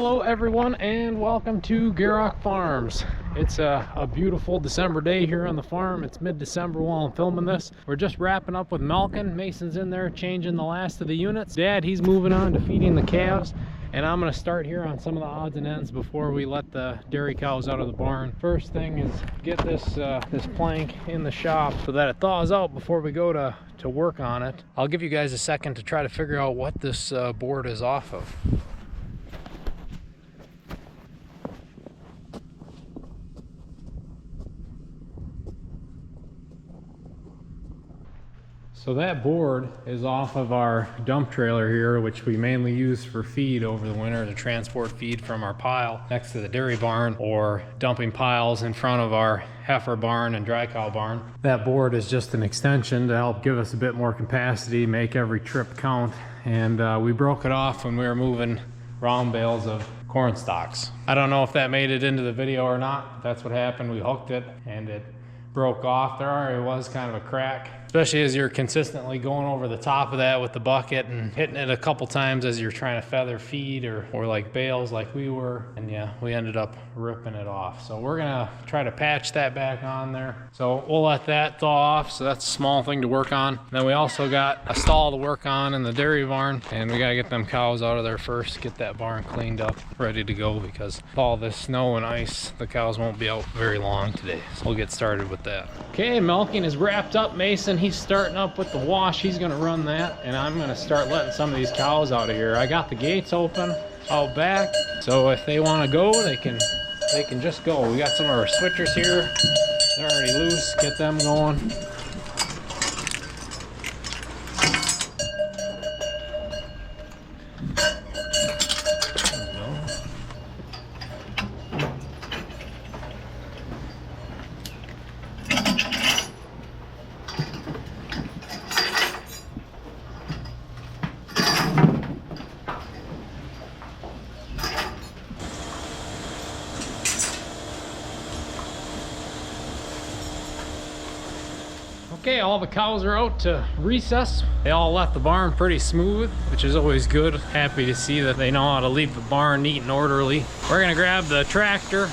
Hello everyone and welcome to Gierok Farms. It's a beautiful December day here on the farm. It's mid-December while I'm filming this. We're just wrapping up with milking. Mason's in there changing the last of the units. Dad, he's moving on to feeding the calves. And I'm going to start here on some of the odds and ends before we let the dairy cows out of the barn. First thing is get this plank in the shop so that it thaws out before we go to work on it. I'll give you guys a second to try to figure out what this board is off of. So that board is off of our dump trailer here, which we mainly use for feed over the winter to transport feed from our pile next to the dairy barn or dumping piles in front of our heifer barn and dry cow barn. That board is just an extension to help give us a bit more capacity, make every trip count. And we broke it off when we were moving round bales of corn stalks. I don't know if that made it into the video or not. That's what happened. We hooked it and it broke off. There already was kind of a crack, especially as you're consistently going over the top of that with the bucket and hitting it a couple times as you're trying to feather feed or like bales like we were. And yeah, we ended up ripping it off. So we're gonna try to patch that back on there. So we'll let that thaw off. So that's a small thing to work on. Then we also got a stall to work on in the dairy barn, and we gotta get them cows out of there first, get that barn cleaned up, ready to go, because with all this snow and ice, the cows won't be out very long today. So we'll get started with that. Okay, milking is wrapped up. Mason, he's starting up with the wash. He's gonna run that, and I'm gonna start letting some of these cows out of here. I got the gates open out back, so if they want to go, they can just go. We got some of our switchers here. They're already loose. Get them going. Okay, all the cows are out to recess. They all left the barn pretty smooth, which is always good. Happy to see that they know how to leave the barn neat and orderly. We're gonna grab the tractor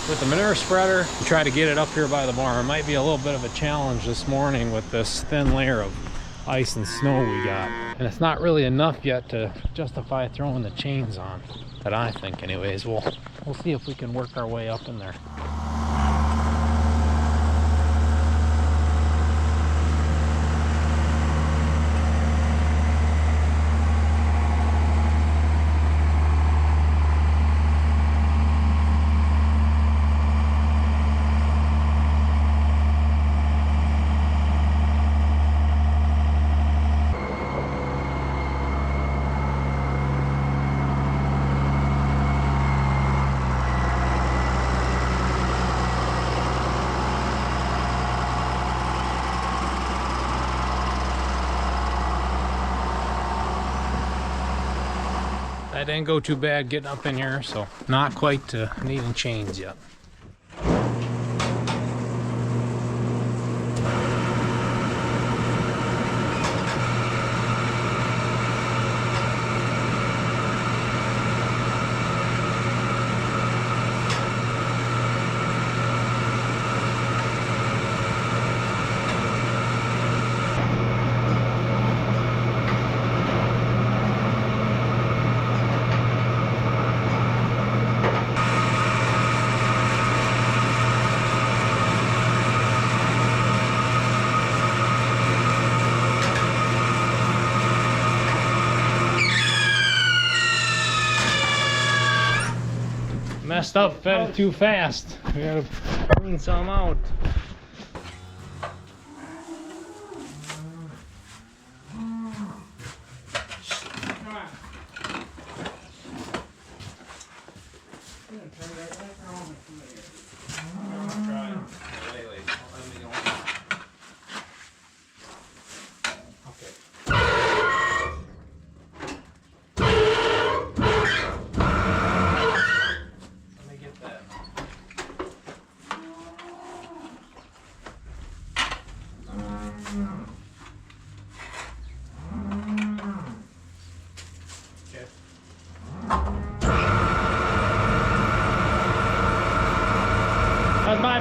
with the manure spreader and try to get it up here by the barn. It might be a little bit of a challenge this morning with this thin layer of ice and snow we got. And it's not really enough yet to justify throwing the chains on, that I think anyways. We'll see if we can work our way up in there. That didn't go too bad getting up in here, so not quite needing chains yet. Messed up, fed it too fast. We gotta clean some out.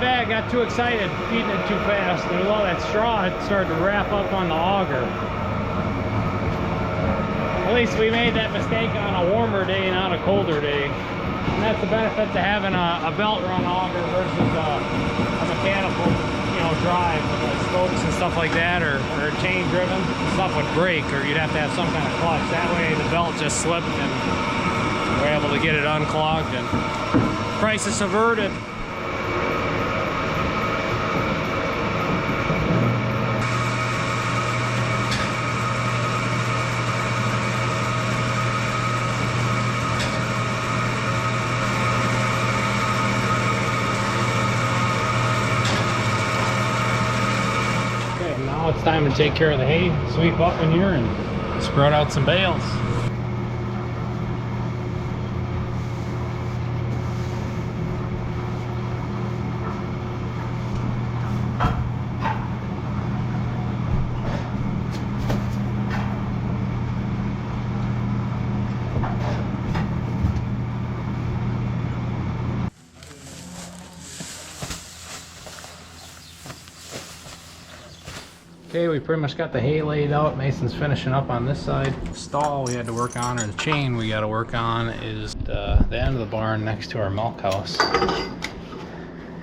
bad, got too excited feeding it too fast. There was all that straw, it started to wrap up on the auger. At least we made that mistake on a warmer day, not a colder day. And that's the benefit to having a belt run auger versus a mechanical, you know, drive with the spokes and stuff like that, or chain driven. Stuff would break, or you'd have to have some kind of clutch. That way the belt just slipped and we're able to get it unclogged and crisis averted. Now it's time to take care of the hay, sweep up in here, and spread out some bales. Okay, we pretty much got the hay laid out. Mason's finishing up on this side. The stall we had to work on, or the chain we got to work on, is the end of the barn next to our milk house.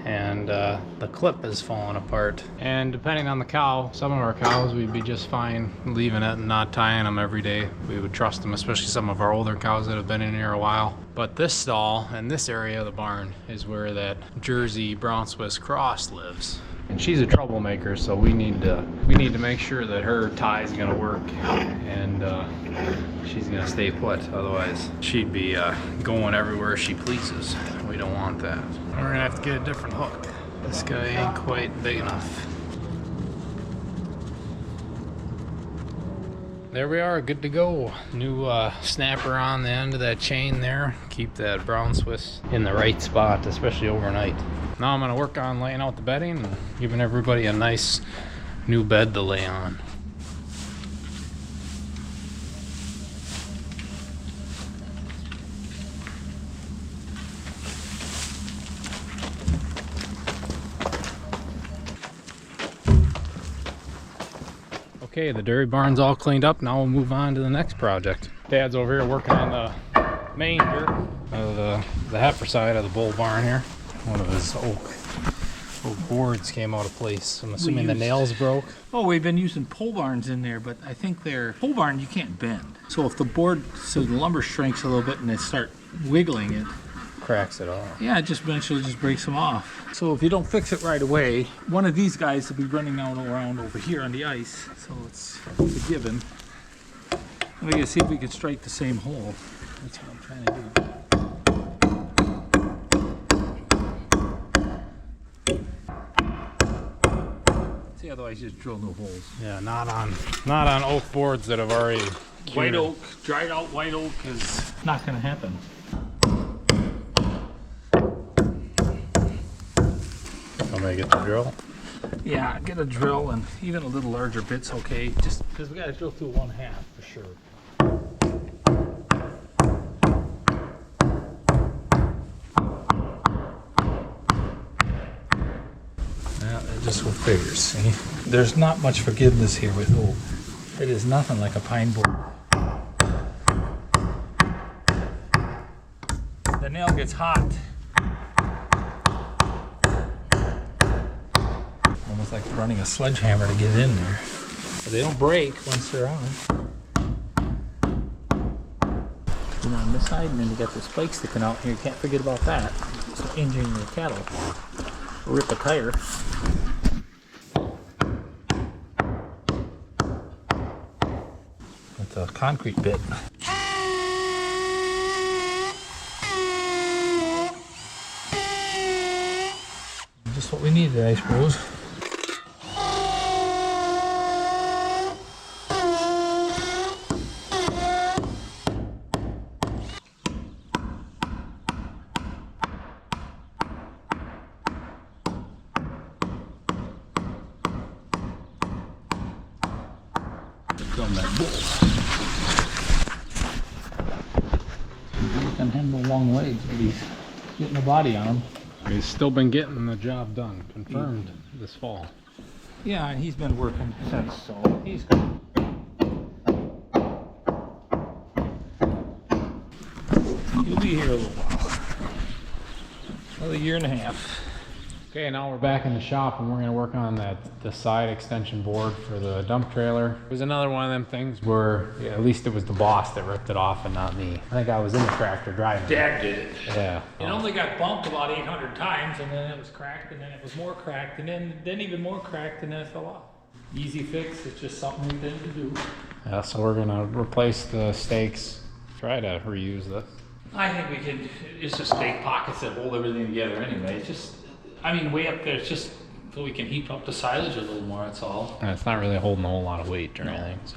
And the clip is falling apart. And depending on the cow, some of our cows we'd be just fine leaving it and not tying them every day. We would trust them, especially some of our older cows that have been in here a while. But this stall and this area of the barn is where that Jersey Brown Swiss cross lives. And she's a troublemaker, so we need to make sure that her tie is gonna work, and she's gonna stay put. Otherwise, she'd be going everywhere she pleases. We don't want that. We're gonna have to get a different hook. This guy ain't quite big enough. There we are, good to go. New snapper on the end of that chain there. Keep that Brown Swiss in the right spot, especially overnight. Now I'm going to work on laying out the bedding and giving everybody a nice new bed to lay on. Okay, the dairy barn's all cleaned up. Now we'll move on to the next project. Dad's over here working on the manger of the heifer side of the bull barn here. One of his oak boards came out of place. I'm assuming the nails broke. Oh, we've been using pole barns in there, but I think they're pole barn you can't bend. So if the board, so the lumber shrinks a little bit and they start wiggling it, Cracks it off. yeah, it just eventually just breaks them off. So if you don't fix it right away, one of these guys will be running down around over here on the ice. So it's a given. We gotta see if we can strike the same hole. That's what I'm trying to do. Otherwise, just drill new holes. Yeah, not on oak boards that have already cured. White oak, dried out white oak is not going to happen. Somebody get the drill. Yeah, get a drill, and even a little larger bit's okay. Just because we got to drill through 1/2 for sure. Just with figures, see? There's not much forgiveness here with oak. It is nothing like a pine board. The nail gets hot. Almost like running a sledgehammer to get in there. But they don't break once they're on. You know, on this side, and then you got the spike sticking out here. You can't forget about that. So injuring your cattle. Rip a tire. With a concrete bit. Just what we needed, I suppose. From that bull. He can handle long legs, but he's getting a body on him. He's still been getting the job done, confirmed this fall. Yeah, and he's been working since, so he's good. He'll be here a little while. Another year and a half. Okay, now we're back in the shop and we're gonna work on the side extension board for the dump trailer. It was another one of them things where at least it was the boss that ripped it off and not me. I think I was in the tractor driving. Dad did it. Yeah. It only got bumped about 800 times, and then it was cracked, and then it was more cracked, and then even more cracked, and then it fell off. Easy fix. It's just something we didn't do. Yeah, so we're gonna replace the stakes, try to reuse this. I think we can. It's just stake pockets that hold everything together anyway. It's just, I mean, way up there. It's just so we can heap up the silage a little more. That's all. And it's not really holding a whole lot of weight or anything. So.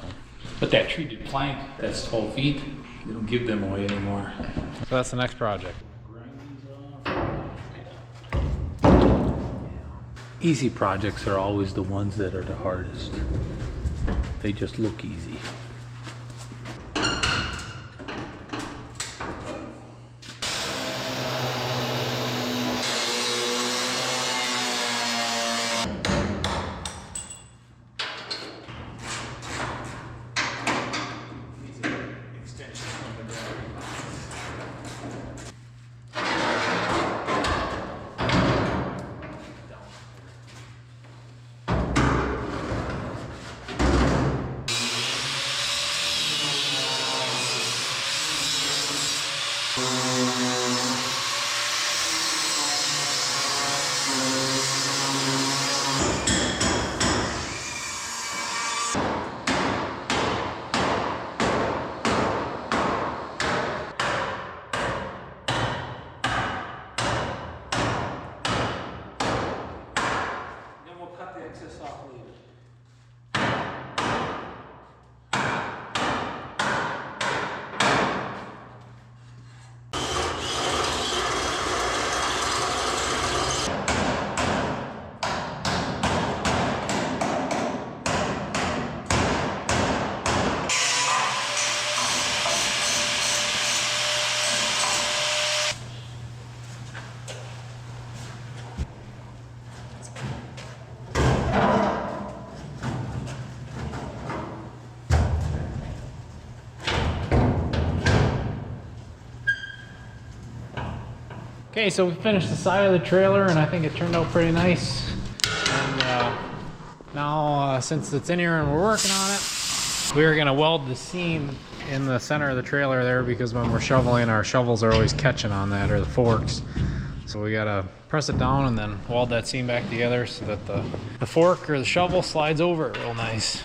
But that treated plank, that's 12 feet. They don't give them away anymore. So that's the next project. Easy projects are always the ones that are the hardest. They just look easy. Okay, so we finished the side of the trailer and I think it turned out pretty nice. And now, since it's in here and we're working on it, we're gonna weld the seam in the center of the trailer there because when we're shoveling, our shovels are always catching on that, or the forks. So we gotta press it down and then weld that seam back together so that the fork or the shovel slides over it real nice.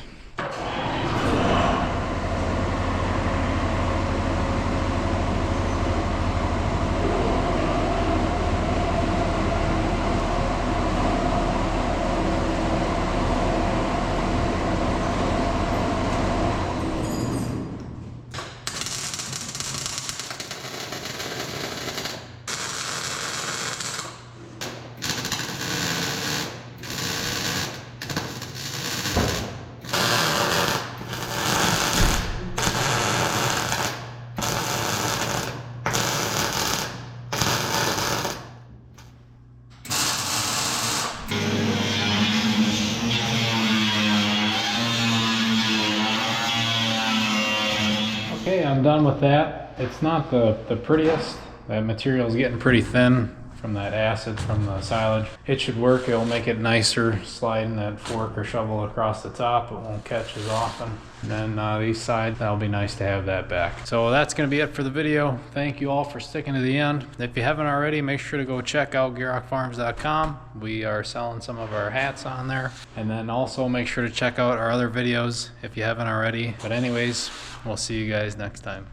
Okay, I'm done with that. It's not the prettiest. That material's getting pretty thin from that acid from the silage. It should work. It'll make it nicer sliding that fork or shovel across the top. It won't catch as often. And then these sides, that'll be nice to have that back. So that's going to be it for the video. Thank you all for sticking to the end. If you haven't already, make sure to go check out GierokFarms.com. We are selling some of our hats on there. And then also make sure to check out our other videos if you haven't already. But anyways, we'll see you guys next time.